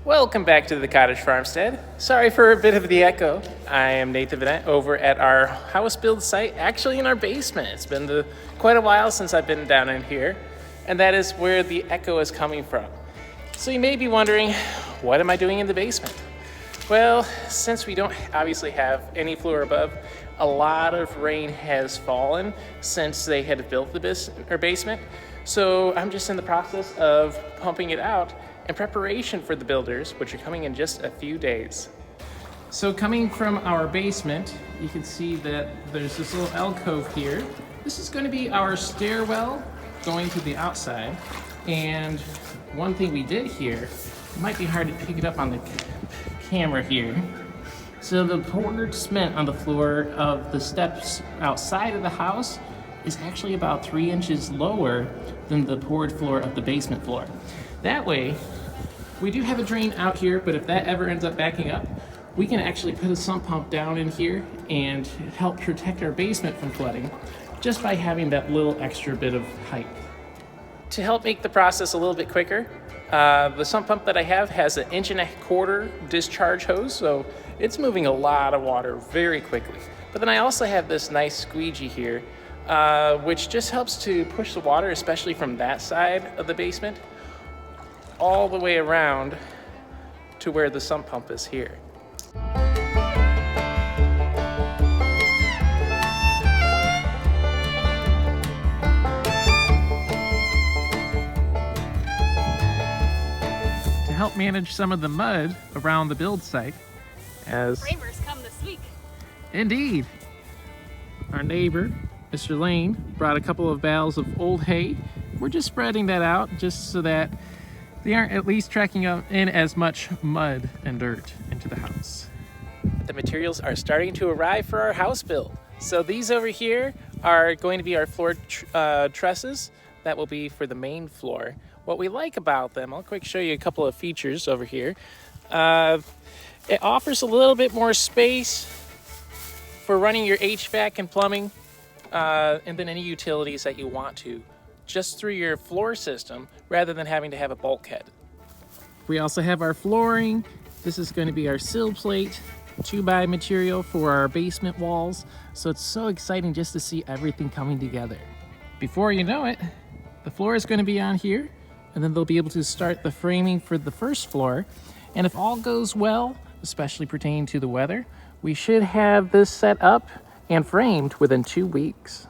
Welcome back to the cottage farmstead. Sorry for a bit of the echo. I am Nathan Vanette over at our house build site, actually in our basement. It's been quite a while since I've been down in here, and that is where the echo is coming from. So you may be wondering, what am I doing in the basement? Well, since we don't obviously have any floor above, a lot of rain has fallen since they had built the basement. So I'm just in the process of pumping it out in preparation for the builders, which are coming in just a few days. So coming from our basement, you can see that there's this little alcove here. This is going to be our stairwell going to the outside. And one thing we did here, it might be hard to pick it up on the camera here. So the poured cement on the floor of the steps outside of the house is actually about 3 inches lower than the poured floor of the basement floor. That way, we do have a drain out here, but if that ever ends up backing up, we can actually put a sump pump down in here and help protect our basement from flooding just by having that little extra bit of height. To help make the process a little bit quicker, the sump pump that I have has an 1.25 inch discharge hose, so it's moving a lot of water very quickly. But then I also have this nice squeegee here, which just helps to push the water, especially from that side of the basement, all the way around to where the sump pump is here. To help manage some of the mud around the build site, as Framers come this week. Indeed, our neighbor, Mr. Lane, brought a couple of bales of old hay. We're just spreading that out just so that they aren't at least tracking in as much mud and dirt into the house. The materials are starting to arrive for our house build. So these over here are going to be our floor trusses. That will be for the main floor. What we like about them, I'll quick show you a couple of features over here. It offers a little bit more space for running your HVAC and plumbing, and then any utilities that you want to, just through your floor system rather than having to have a bulkhead. We also have our flooring. This is going to be our sill plate, 2x material for our basement walls. So it's so exciting just to see everything coming together. Before you know it, the floor is going to be on here, and then they'll be able to start the framing for the first floor. And if all goes well, especially pertaining to the weather, we should have this set up and framed within 2 weeks.